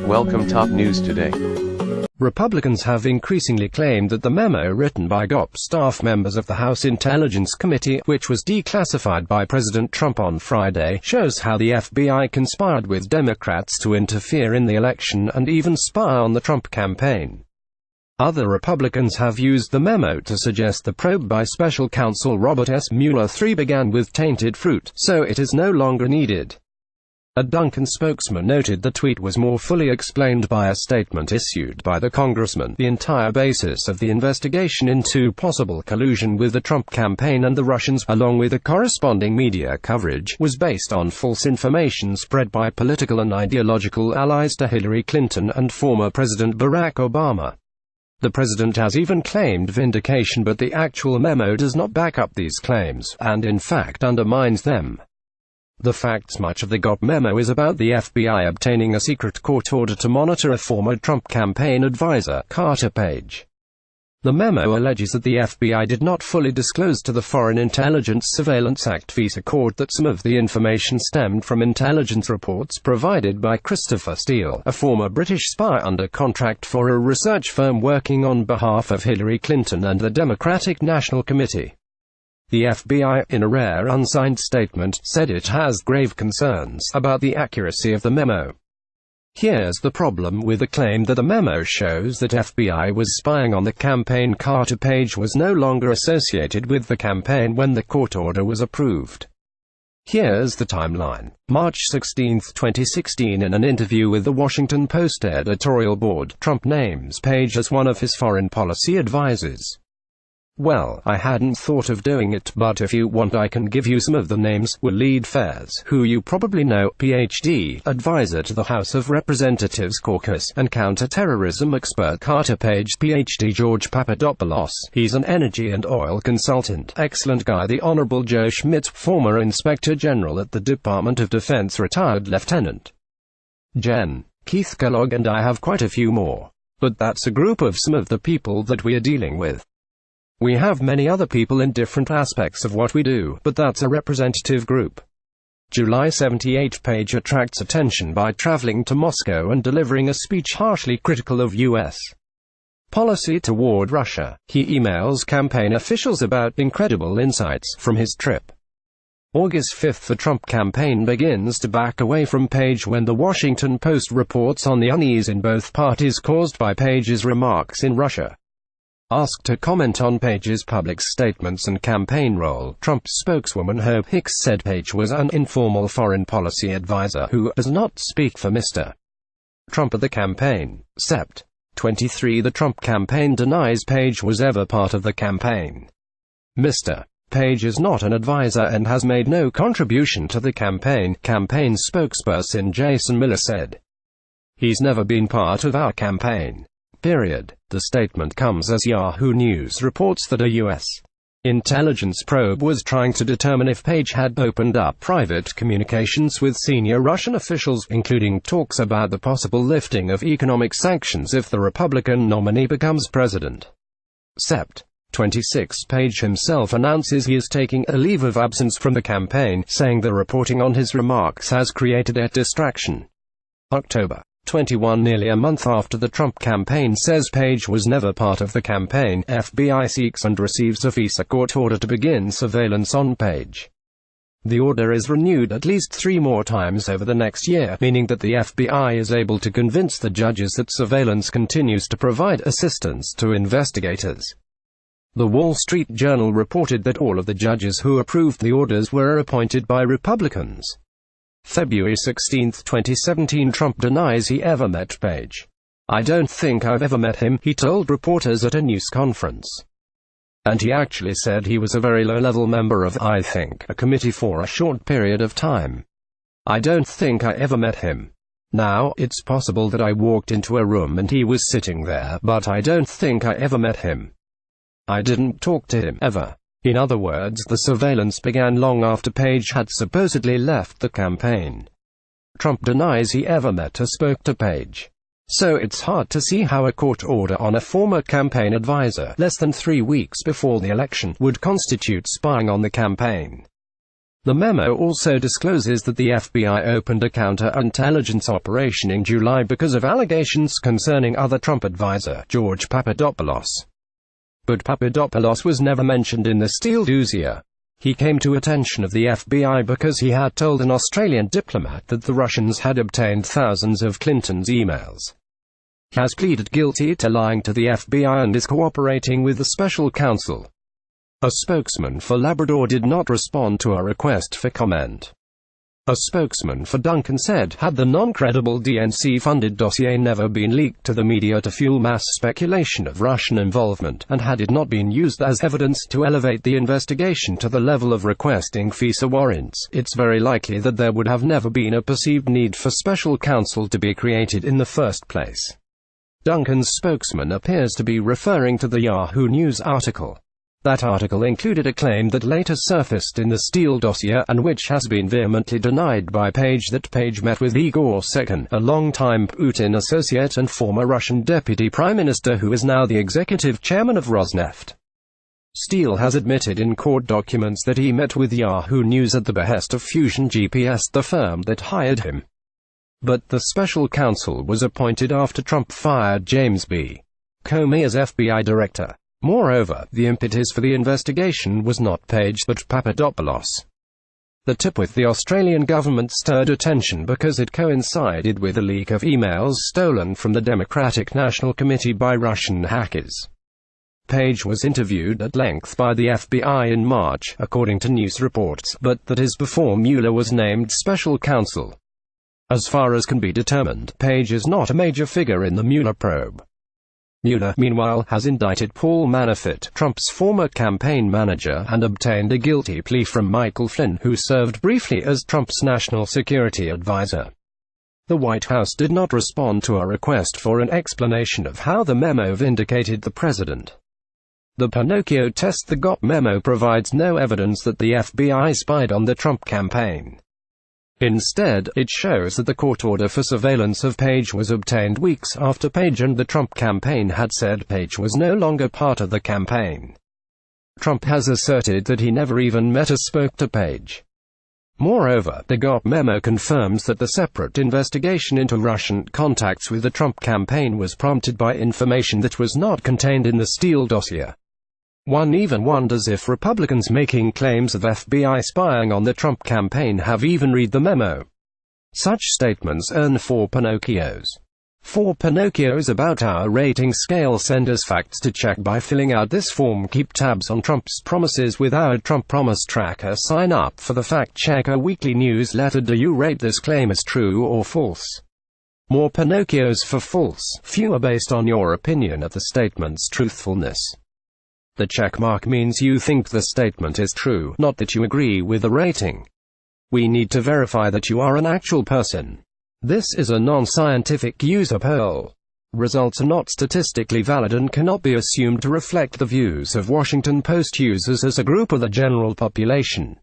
Welcome top news today. Republicans have increasingly claimed that the memo written by GOP staff members of the House Intelligence Committee, which was declassified by President Trump on Friday, shows how the FBI conspired with Democrats to interfere in the election and even spy on the Trump campaign. Other Republicans have used the memo to suggest the probe by special counsel Robert S. Mueller III began with tainted fruit, so it is no longer needed. A Duncan spokesman noted the tweet was more fully explained by a statement issued by the congressman. The entire basis of the investigation into possible collusion with the Trump campaign and the Russians, along with the corresponding media coverage, was based on false information spread by political and ideological allies to Hillary Clinton and former President Barack Obama. The president has even claimed vindication, but the actual memo does not back up these claims, and in fact undermines them. The facts: much of the GOP memo is about the FBI obtaining a secret court order to monitor a former Trump campaign advisor, Paige. The memo alleges that the FBI did not fully disclose to the Foreign Intelligence Surveillance Act visa court that some of the information stemmed from intelligence reports provided by Christopher Steele, a former British spy under contract for a research firm working on behalf of Hillary Clinton and the Democratic National Committee. The FBI, in a rare unsigned statement, said it has grave concerns about the accuracy of the memo. Here's the problem with the claim that the memo shows that FBI was spying on the campaign. Paige was no longer associated with the campaign when the court order was approved. Here's the timeline. March 16, 2016. In an interview with the Washington Post editorial board, Trump names Paige as one of his foreign policy advisors. "Well, I hadn't thought of doing it, but if you want I can give you some of the names." Waleed Fairs, who you probably know, Ph.D., advisor to the House of Representatives caucus, and counter-terrorism expert. Paige, Ph.D. George Papadopoulos, he's an energy and oil consultant. Excellent guy. The Honorable Joe Schmidt, former Inspector General at the Department of Defense, retired Lieutenant Gen. Keith Kellogg, and I have quite a few more. But that's a group of some of the people that we are dealing with. We have many other people in different aspects of what we do, but that's a representative group. July 78. Paige attracts attention by traveling to Moscow and delivering a speech harshly critical of U.S. policy toward Russia. He emails campaign officials about incredible insights from his trip. August 5. The Trump campaign begins to back away from Paige when the Washington Post reports on the unease in both parties caused by Paige's remarks in Russia. Asked to comment on Paige's public statements and campaign role, Trump spokeswoman Hope Hicks said Paige was an informal foreign policy advisor who does not speak for Mr. Trump at the campaign. Sept. 23. The Trump campaign denies Paige was ever part of the campaign. Mr. Paige is not an advisor and has made no contribution to the campaign, campaign spokesperson Jason Miller said. He's never been part of our campaign. Period. The statement comes as Yahoo News reports that a U.S. intelligence probe was trying to determine if Paige had opened up private communications with senior Russian officials, including talks about the possible lifting of economic sanctions if the Republican nominee becomes president. Sept. 26. Paige himself announces he is taking a leave of absence from the campaign, saying the reporting on his remarks has created a distraction. October 21. Nearly a month after the Trump campaign says Paige was never part of the campaign, FBI seeks and receives a visa court order to begin surveillance on Paige. The order is renewed at least 3 more times over the next year, meaning that the FBI is able to convince the judges that surveillance continues to provide assistance to investigators. The Wall Street Journal reported that all of the judges who approved the orders were appointed by Republicans. February 16, 2017. Trump denies he ever met Paige. "I don't think I've ever met him," he told reporters at a news conference. And he actually said he was a very low-level member of, I think, a committee for a short period of time. "I don't think I ever met him. Now, it's possible that I walked into a room and he was sitting there, but I don't think I ever met him. I didn't talk to him, ever." In other words, the surveillance began long after Paige had supposedly left the campaign. Trump denies he ever met or spoke to Paige. So it's hard to see how a court order on a former campaign advisor, less than 3 weeks before the election, would constitute spying on the campaign. The memo also discloses that the FBI opened a counterintelligence operation in July because of allegations concerning other Trump advisor, George Papadopoulos. But Papadopoulos was never mentioned in the Steele dossier. He came to attention of the FBI because he had told an Australian diplomat that the Russians had obtained thousands of Clinton's emails. He has pleaded guilty to lying to the FBI and is cooperating with the special counsel. A spokesman for Labrador did not respond to a request for comment. A spokesman for Duncan said, had the non-credible DNC-funded dossier never been leaked to the media to fuel mass speculation of Russian involvement, and had it not been used as evidence to elevate the investigation to the level of requesting FISA warrants, it's very likely that there would have never been a perceived need for special counsel to be created in the first place. Duncan's spokesman appears to be referring to the Yahoo News article. That article included a claim that later surfaced in the Steele dossier, and which has been vehemently denied by Paige, that Paige met with Igor Sechin, a longtime Putin associate and former Russian deputy prime minister who is now the executive chairman of Rosneft. Steele has admitted in court documents that he met with Yahoo News at the behest of Fusion GPS, the firm that hired him. But the special counsel was appointed after Trump fired James B. Comey as FBI director. Moreover, the impetus for the investigation was not Paige but Papadopoulos. The tip with the Australian government stirred attention because it coincided with a leak of emails stolen from the Democratic National Committee by Russian hackers. Paige was interviewed at length by the FBI in March, according to news reports, but that is before Mueller was named special counsel. As far as can be determined, Paige is not a major figure in the Mueller probe. Mueller, meanwhile, has indicted Paul Manafort, Trump's former campaign manager, and obtained a guilty plea from Michael Flynn, who served briefly as Trump's national security advisor. The White House did not respond to a request for an explanation of how the memo vindicated the president. The Pinocchio test. The GOP memo provides no evidence that the FBI spied on the Trump campaign. Instead, it shows that the court order for surveillance of Paige was obtained weeks after Paige and the Trump campaign had said Paige was no longer part of the campaign. Trump has asserted that he never even met or spoke to Paige. Moreover, the GOP memo confirms that the separate investigation into Russian contacts with the Trump campaign was prompted by information that was not contained in the Steele dossier. One even wonders if Republicans making claims of FBI spying on the Trump campaign have even read the memo. Such statements earn 4 Pinocchios. 4 Pinocchios. About our rating scale. Send us facts to check by filling out this form. Keep tabs on Trump's promises with our Trump Promise Tracker. Sign up for the Fact Checker weekly newsletter. Do you rate this claim as true or false? More Pinocchios for false, fewer based on your opinion of the statement's truthfulness. The check mark means you think the statement is true, not that you agree with the rating. We need to verify that you are an actual person. This is a non-scientific user poll. Results are not statistically valid and cannot be assumed to reflect the views of Washington Post users as a group or the general population.